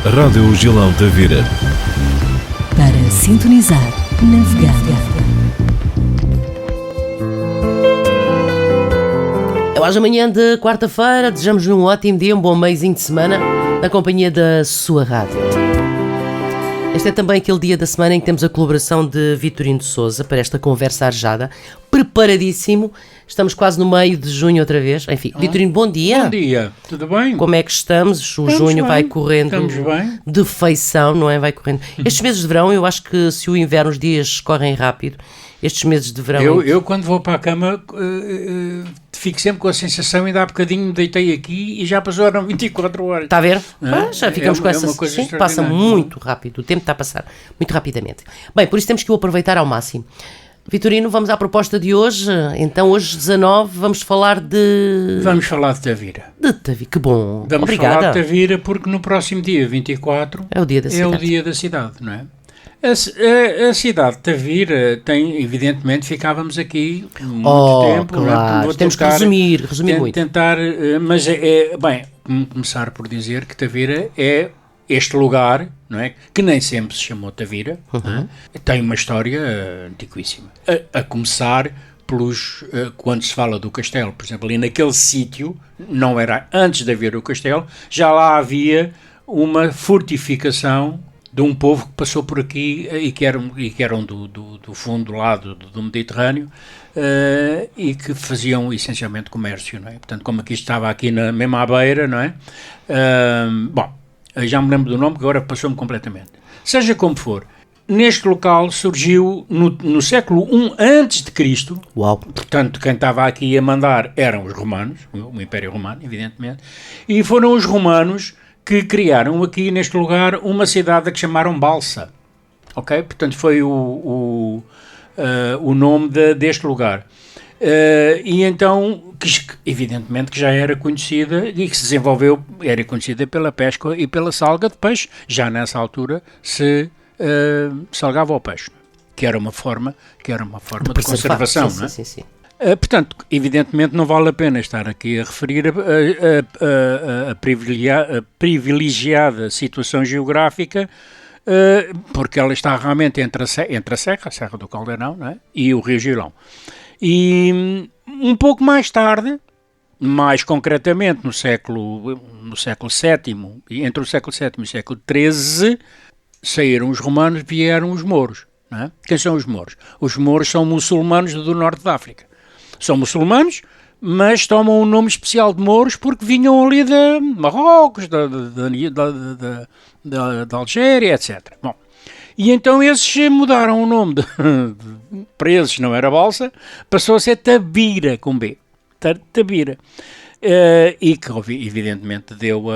Rádio Gilão Tavira. Para sintonizar, navegar. Hoje amanhã de quarta-feira, desejamos-lhe um ótimo dia, um bom meiozinho de semana, na companhia da sua rádio. Este é também aquele dia da semana em que temos a colaboração de Vitorino de Sousa para esta conversa arejada, preparadíssimo. Estamos quase no meio de junho outra vez. Enfim, Vitorino, bom dia. Bom dia, tudo bem? Como é que estamos? O junho vai correndo de feição, não é? Vai correndo. Estes meses de verão, eu acho que se o inverno os dias correm rápido, estes meses de verão... Eu quando vou para a cama, fico sempre com a sensação, ainda há bocadinho me deitei aqui e já passaram 24 horas. Está a ver? Já ficamos com essa... coisa Sim, passa muito rápido, o tempo está a passar muito rapidamente. Bem, por isso temos que o aproveitar ao máximo. Vitorino, vamos à proposta de hoje. Então, hoje, 19, vamos falar de... Vamos falar de Tavira. De Tavira, que bom. Vamos Obrigada. falar de Tavira porque no próximo dia 24 é o dia da cidade. É o dia da cidade, não é? A cidade de Tavira tem, evidentemente, ficávamos aqui muito tempo. Claro. Vou temos tentar, que resumir muito. Mas bem, começar por dizer que Tavira é este lugar, não é? Que nem sempre se chamou Tavira, tem uma história antiquíssima. A começar pelos, quando se fala do castelo, por exemplo, ali naquele sítio, não era antes de haver o castelo, já lá havia uma fortificação de um povo que passou por aqui e que eram do fundo do lado do Mediterrâneo e que faziam essencialmente comércio, não é? Portanto, como aqui estava aqui na mesma beira, não é? Já me lembro do nome, que agora passou-me completamente. Seja como for, neste local surgiu no século I a.C. Uau. Portanto, quem estava aqui a mandar eram os romanos, o Império Romano, evidentemente, e foram os romanos que criaram aqui neste lugar uma cidade que chamaram Balsa. Ok? Portanto, foi o nome deste lugar. E então, evidentemente que já era conhecida e que se desenvolveu, era conhecida pela pesca e pela salga de peixe. Já nessa altura se salgava o peixe, que era uma forma de conservação. Sim, não é? Sim. Portanto, evidentemente não vale a pena estar aqui a referir a privilegiada situação geográfica, porque ela está realmente entre a Serra do Caldeirão, não é? E o Rio Gilão. E um pouco mais tarde, mais concretamente no século VII, entre o século VII e o século XIII, saíram os romanos, vieram os mouros. Não é? Quem são os mouros? Os mouros são muçulmanos do norte da África. São muçulmanos, mas tomam um nome especial de mouros porque vinham ali de Marrocos, da Algéria, etc. Bom, e então esses mudaram o nome para eles não era Balsa, passou a ser Tabira, com B. Tabira. E que, evidentemente, deu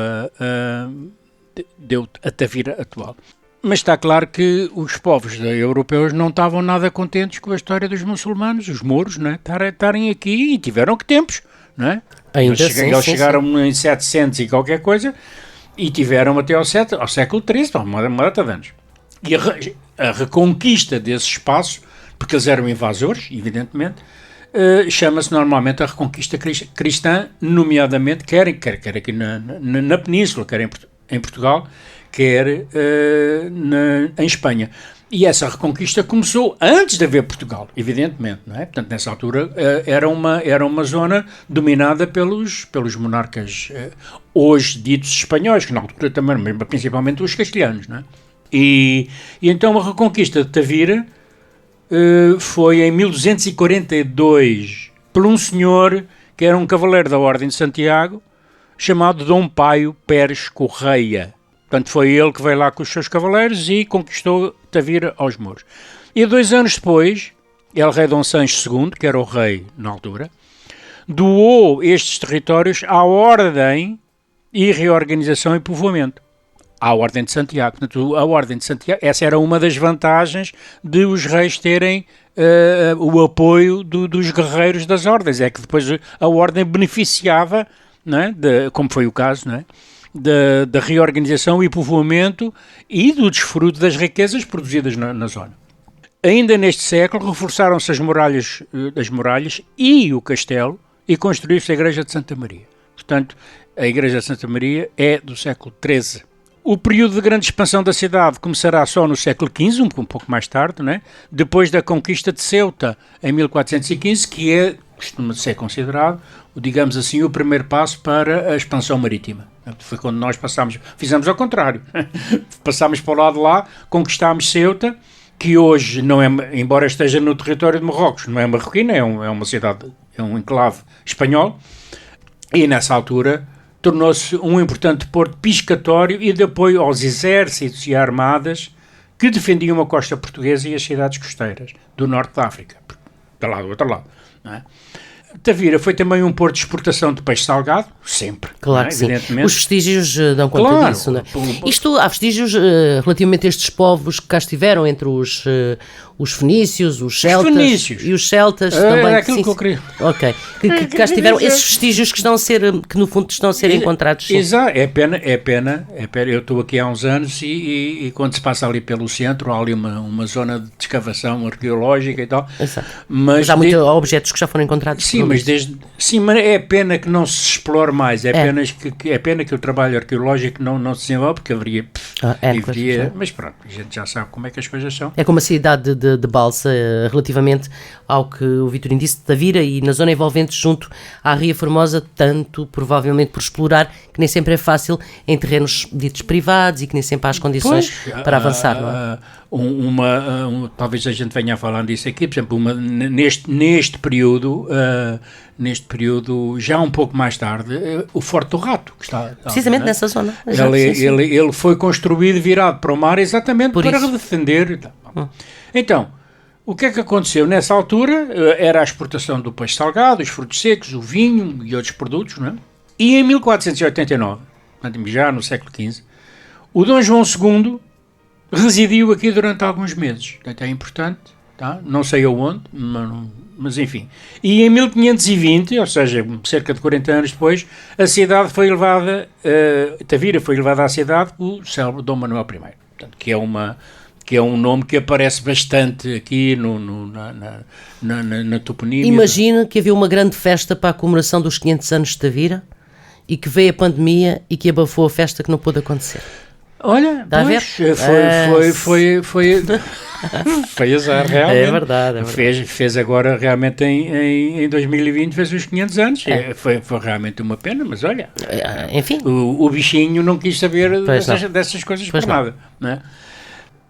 a Tavira atual. Mas está claro que os povos europeus não estavam nada contentes com a história dos muçulmanos, os mouros, não é? Estarem aqui, e tiveram que tempos, não é? Eles chegaram em 700 e qualquer coisa, e tiveram até ao século XIII, uma data de anos. E a reconquista desse espaço, porque eles eram invasores, evidentemente, chama-se normalmente a reconquista cristã, nomeadamente, quer aqui na Península, quer em Portugal, quer em Espanha. E essa reconquista começou antes de haver Portugal, evidentemente, não é? Portanto, nessa altura era uma zona dominada pelos monarcas hoje ditos espanhóis, que na altura também, mas principalmente os castelhanos, não é? E então a reconquista de Tavira foi em 1242 por um senhor que era um cavaleiro da Ordem de Santiago, chamado Dom Paio Pérez Correia. Portanto, foi ele que veio lá com os seus cavaleiros e conquistou Tavira aos mouros. E 2 anos depois, El Rei Dom Sancho II, que era o rei na altura, doou estes territórios à Ordem e Reorganização e Povoamento, à Ordem de Santiago. Portanto, a Ordem de Santiago, essa era uma das vantagens de os reis terem o apoio dos guerreiros das ordens, é que depois a Ordem beneficiava, não é? Como foi o caso, não é? Da reorganização e povoamento e do desfruto das riquezas produzidas na zona. Ainda neste século reforçaram-se as muralhas e o castelo e construiu-se a Igreja de Santa Maria. Portanto, a Igreja de Santa Maria é do século XIII. O período de grande expansão da cidade começará só no século XV, um pouco mais tarde, né? Depois da conquista de Ceuta, em 1415, que costuma ser considerado, digamos assim, o primeiro passo para a expansão marítima. Foi quando nós fizemos ao contrário. Passámos para o lado de lá, conquistámos Ceuta, que hoje não é, embora esteja no território de Marrocos, não é marroquina, é uma cidade, é um enclave espanhol, e nessa altura tornou-se um importante porto piscatório e de apoio aos exércitos e armadas que defendiam a costa portuguesa e as cidades costeiras do norte da África, de lá do outro lado, não é? Tavira foi também um porto de exportação de peixe salgado, sempre. Claro que sim. Os vestígios dão conta disso, não é? Há vestígios relativamente a estes povos que cá estiveram, entre os fenícios, os celtas e os celtas também. É aquilo que eu queria. Ok. Que cá estiveram, esses vestígios que no fundo estão a ser encontrados. Exato, é pena. Eu estou aqui há uns anos e quando se passa ali pelo centro, há ali uma zona de escavação arqueológica e tal. Exato. Mas há muitos objetos que já foram encontrados. Sim, mas é pena que não se explore mais, é pena que o trabalho arqueológico não se desenvolva, porque haveria, mas pronto, a gente já sabe como é que as coisas são. É como a cidade de Balsa, relativamente ao que o Vitorino disse de Tavira e na zona envolvente junto à Ria Formosa, tanto provavelmente por explorar, que nem sempre é fácil em terrenos ditos privados e que nem sempre há as condições para avançar, não é? Talvez a gente venha a falar disso aqui, por exemplo, neste período, já um pouco mais tarde, o Forte do Rato, que está precisamente nessa zona. Ele foi construído virado para o mar exatamente para defender. Então, o que é que aconteceu? Nessa altura era a exportação do peixe salgado, os frutos secos, o vinho e outros produtos, não é? E em 1489, já no século XV, o Dom João II residiu aqui durante alguns meses. Até é importante, tá? Não sei aonde, mas enfim. E em 1520, ou seja, cerca de 40 anos depois, a cidade foi levada, Tavira foi levada à cidade pelo célebre Dom Manuel I. Portanto, que é um nome que aparece bastante aqui na toponímia. Imagina que havia uma grande festa para a comemoração dos 500 anos de Tavira e que veio a pandemia e que abafou a festa que não pôde acontecer. Olha, foi azar, realmente. É verdade. Fez agora, realmente, em 2020, fez os 500 anos. Foi realmente uma pena, mas olha, enfim. O bichinho não quis saber dessas coisas por nada, não é?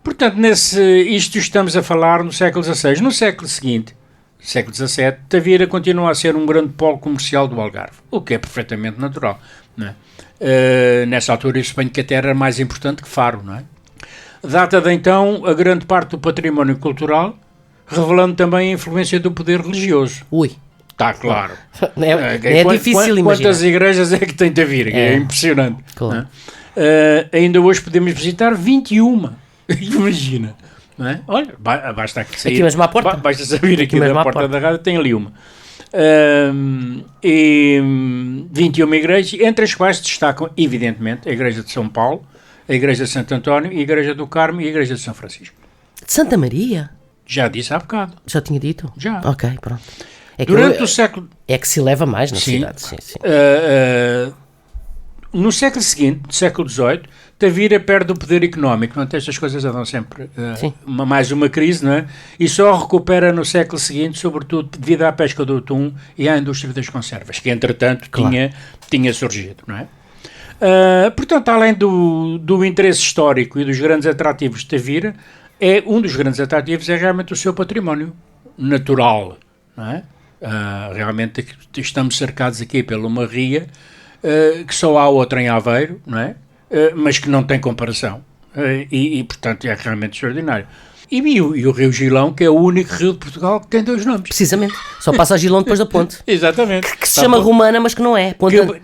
Portanto, isto estamos a falar no século XVI. No século seguinte, século XVII, Tavira continua a ser um grande polo comercial do Algarve, o que é perfeitamente natural, não é? Nessa altura eu suponho que até era mais importante que Faro, não é? Data de então a grande parte do património cultural, revelando também a influência do poder religioso. Ui. Está claro. É difícil imaginar. Quantas igrejas é que tem Tavira? É impressionante. Claro. Ainda hoje podemos visitar 21. Imagina. Não é? Olha, basta aqui sair. Aqui mesmo à porta. Basta sair aqui da porta da rádio, tem ali uma. E 21 igrejas, entre as quais se destacam, evidentemente, a Igreja de São Paulo, a Igreja de Santo António, a Igreja do Carmo e a Igreja de São Francisco. De Santa Maria? Já disse há bocado. Já tinha dito? Já. Ok, pronto. Durante o século... É que se leva mais na cidade. Sim. No século seguinte, no século XVIII, Tavira perde o poder económico, não é? Estas coisas andam sempre mais uma crise, não é? E só recupera no século seguinte, sobretudo devido à pesca do atum e à indústria das conservas, que entretanto tinha surgido, não é? Portanto, além do interesse histórico e dos grandes atrativos de Tavira, um dos grandes atrativos é realmente o seu património natural, não é? Realmente estamos cercados aqui por uma ria que só há outra em Aveiro, não é? Mas que não tem comparação. E, portanto, é realmente extraordinário. E o Rio Gilão, que é o único rio de Portugal que tem dois nomes. Precisamente. Só passa a Gilão depois da ponte. Exatamente. Que se chama Romana, mas que não é.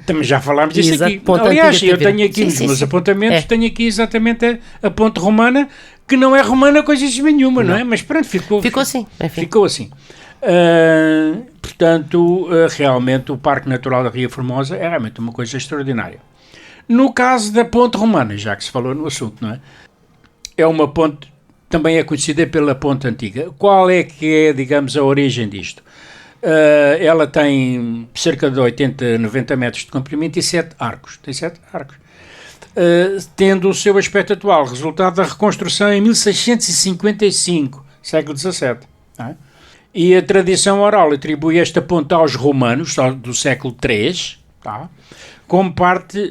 Também já falámos disso aqui. Aliás, eu tenho aqui nos meus apontamentos, tenho aqui exatamente a ponte romana, que não é romana coisa nenhuma, não é? Mas pronto, ficou assim. Enfim. Ficou assim. Portanto, realmente o Parque Natural da Ria Formosa é realmente uma coisa extraordinária. No caso da ponte romana, já que se falou no assunto, não é? É uma ponte, também é conhecida pela ponte antiga. Qual é que é, digamos, a origem disto? Ela tem cerca de 80, 90 metros de comprimento e 7 arcos. Tem 7 arcos. tendo o seu aspecto atual, resultado da reconstrução em 1655, século XVII. Não é? E a tradição oral atribui esta ponte aos romanos, do século III, tá? Como parte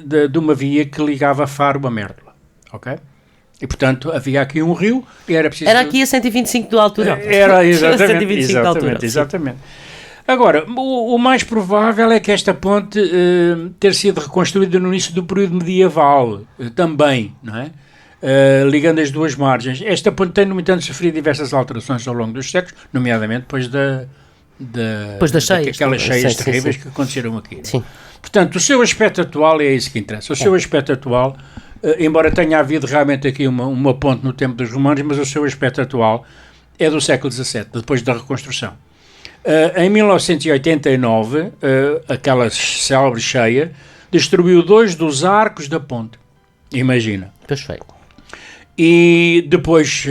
de uma via que ligava Faro a Mértola. Ok? E, portanto, havia aqui um rio e era preciso... Era aqui a 125 de altura. Era, exatamente. 125 de altura. Exatamente. Agora, o mais provável é que esta ponte ter sido reconstruída no início do período medieval, também, não é? Ligando as duas margens. Esta ponte tem, no entanto, sofrido diversas alterações ao longo dos séculos, nomeadamente depois das cheias. Aquelas cheias terríveis que aconteceram aqui. Sim. Portanto, o seu aspecto atual é isso que interessa. O seu aspecto atual, embora tenha havido realmente aqui uma ponte no tempo dos romanos, mas o seu aspecto atual é do século XVII, depois da reconstrução. Em 1989, aquela célebre cheia destruiu 2 dos arcos da ponte. Imagina. Perfeito. E depois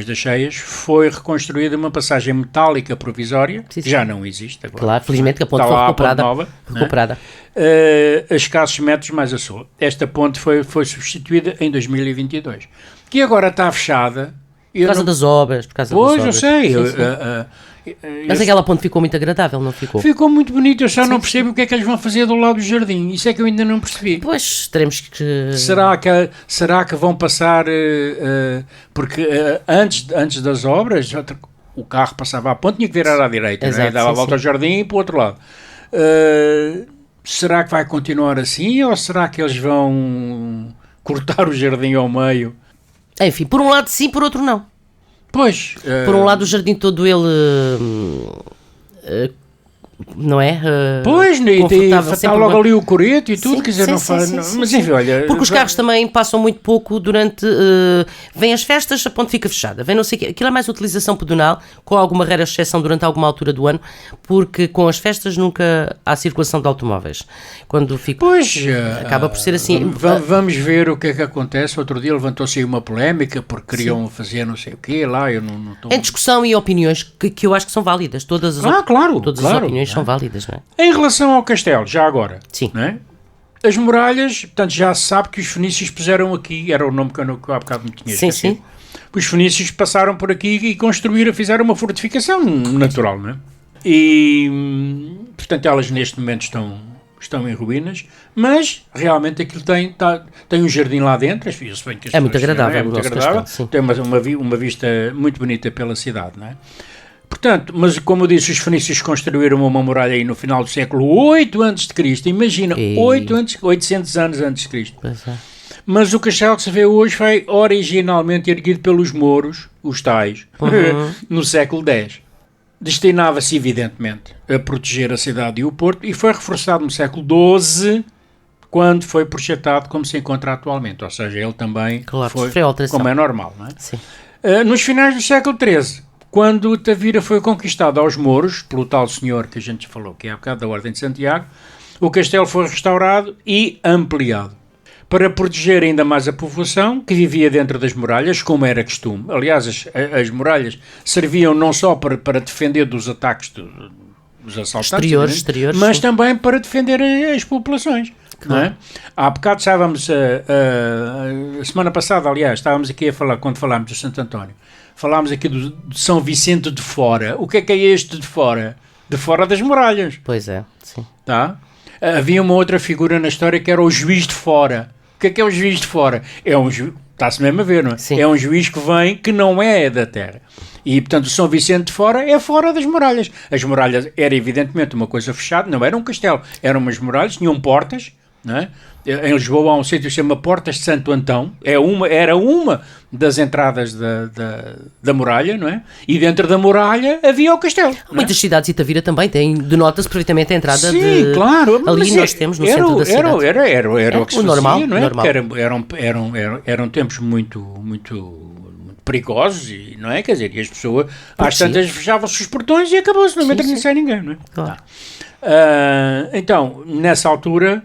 das cheias foi reconstruída uma passagem metálica provisória, que já não existe agora. Claro, felizmente que a ponte foi recuperada. Recuperada. A escassos metros mais a sul. Esta ponte foi substituída em 2022. Que agora está fechada. Por causa das obras. Eu sei. Mas aquela ponte ficou muito agradável, não ficou? Ficou muito bonito, eu só não percebo o que é que eles vão fazer do lado do jardim. Isso é que eu ainda não percebi. Pois, teremos que... Será que vão passar... porque antes das obras, o carro passava à ponte, tinha que virar à direita, Exato, né? Dava a volta ao jardim e para o outro lado. Será que vai continuar assim ou será que eles vão cortar o jardim ao meio? Enfim, por um lado sim, por outro não. Pois. Por um lado o jardim todo ele... não é? Pois, está logo ali o coreto e tudo, sim, quer dizer, sim, não faz... sim, mas enfim, olha... Porque os carros também passam muito pouco durante... vêm as festas, a ponte fica fechada. Vem não sei o quê. Aquilo é mais utilização pedonal, com alguma rara exceção durante alguma altura do ano, porque com as festas nunca há circulação de automóveis. Quando fica... Pois... acaba por ser assim. Vamos ver o que é que acontece. Outro dia levantou-se aí uma polémica, porque queriam fazer não sei o quê lá, eu não estou... Em discussão e opiniões que eu acho que são válidas. Todas as opiniões são válidas, não é? Em relação ao castelo, já agora, sim. Não é? As muralhas, portanto, já se sabe que os fenícios puseram aqui, era o nome que eu há bocado me tinha esquecido. Sim. Os fenícios passaram por aqui e fizeram uma fortificação natural, não é? E, portanto, elas neste momento estão em ruínas, mas realmente aquilo tem um jardim lá dentro, é muito agradável, tem uma vista muito bonita pela cidade, não é? Portanto, mas como eu disse, os fenícios construíram uma muralha aí no final do século 8 a.C., imagina, 800 anos antes de Cristo. Mas o castelo que se vê hoje foi originalmente erguido pelos mouros, os tais, no século X. Destinava-se, evidentemente, a proteger a cidade e o porto, e foi reforçado no século XII, quando foi projetado como se encontra atualmente. Ou seja, ele também foi como é normal, não é? Sim. Nos finais do século XIII, quando Tavira foi conquistado aos mouros, pelo tal senhor que a gente falou, que é há bocado da Ordem de Santiago, o castelo foi restaurado e ampliado, para proteger ainda mais a população que vivia dentro das muralhas, como era costume. Aliás, as muralhas serviam não só para defender dos ataques dos assaltantes, exteriores, mas também para defender as populações. Não é? Há bocado estávamos, a semana passada, aliás, estávamos aqui a falar, quando falámos de Santo António, falámos aqui de São Vicente de Fora. O que é este de fora? De fora das muralhas. Pois é, sim. Tá? Havia uma outra figura na história que era o juiz de fora. O que é o juiz de fora? É um juiz, está-se mesmo a ver, não é? Sim. É um juiz que vem, que não é da terra. E, portanto, o São Vicente de Fora é fora das muralhas. As muralhas era, evidentemente, uma coisa fechada, não era um castelo. Eram umas muralhas, tinham portas, não é? Em Lisboa há um sítio que se chama Portas de Santo Antão, era uma das entradas da muralha, não é? E dentro da muralha havia o castelo. Muitas cidades, e Tavira também tem, denota-se perfeitamente a entrada. Sim, claro. Ali nós temos no centro da cidade. Era o que se fazia, normal, não é? Normal. Eram tempos muito perigosos, e, não é? Quer dizer, e as pessoas, às tantas, fechavam-se os portões e acabou-se, não entra nem sai ninguém, não é? Claro. Então, nessa altura,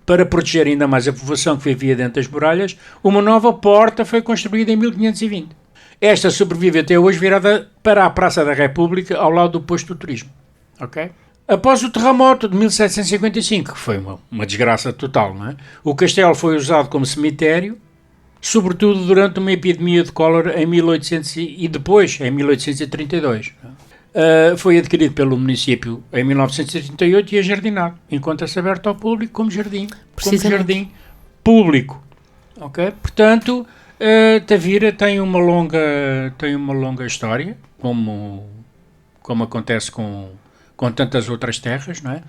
para proteger ainda mais a população que vivia dentro das muralhas, uma nova porta foi construída em 1520. Esta sobrevive até hoje, virada para a Praça da República, ao lado do posto do turismo. Ok? Após o terremoto de 1755, que foi uma desgraça total, não é? O castelo foi usado como cemitério, sobretudo durante uma epidemia de cólera em 1800 e depois, em 1832. Foi adquirido pelo município em 1938 e ajardinado, encontra-se aberto ao público como jardim público. Okay? Portanto, Tavira tem uma longa história, como acontece com tantas outras terras, não é?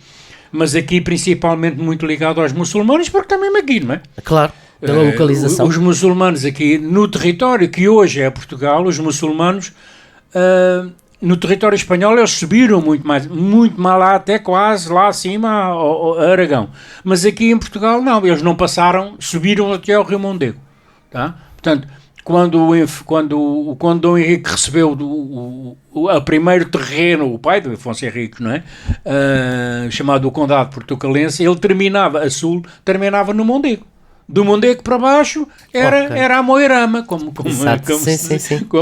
Mas aqui principalmente muito ligado aos muçulmanos, porque também aqui, não é? Claro, pela localização. Os muçulmanos aqui no território que hoje é Portugal, os muçulmanos no território espanhol eles subiram muito mais lá, até quase lá acima a Aragão. Mas aqui em Portugal não, eles não passaram, subiram até ao Rio Mondego, tá? Portanto, quando Dom Henrique recebeu o primeiro terreno, o pai do Afonso Henrique, não é? Chamado o Condado Portucalense, ele terminava no Mondego. Do Mondego para baixo era a Moirama, como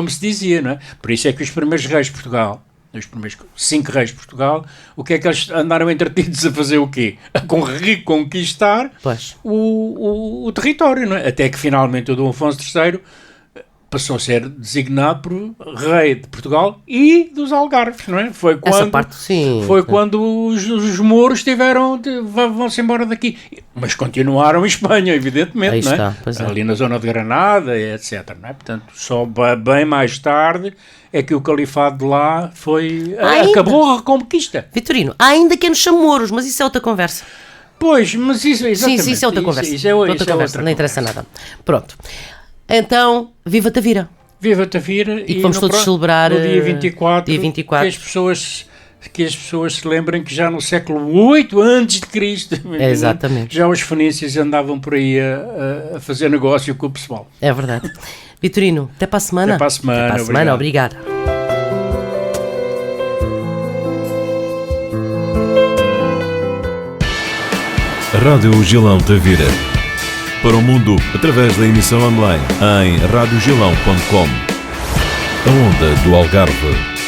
se dizia, não é? Por isso é que os primeiros reis de Portugal, os primeiros 5 reis de Portugal, o que é que eles andaram entretidos a fazer o quê? A reconquistar o território, não é? Até que finalmente o Dom Afonso III passou a ser designado por rei de Portugal e dos Algarves, não é? Foi quando os mouros vão-se embora daqui. Mas continuaram em Espanha, evidentemente, não é? Ali na zona de Granada, etc. Não é? Portanto, só bem mais tarde é que o califado de lá acabou a reconquista. Vitorino, há ainda quem nos chame mouros, mas isso é outra conversa. Pois, mas isso é exatamente. Sim, isso é outra conversa. Isso é outra conversa. Não interessa nada. Pronto. Então, viva Tavira! Viva Tavira! E vamos todos celebrar no dia 24, que as pessoas se lembrem que já no século VIII a.C., exatamente, já os fenícios andavam por aí a fazer negócio com o pessoal. É verdade. Vitorino, até para a semana. Até para a semana, obrigado. Rádio Gilão Tavira. Para o mundo, através da emissão online em radiogilão.com. A onda do Algarve.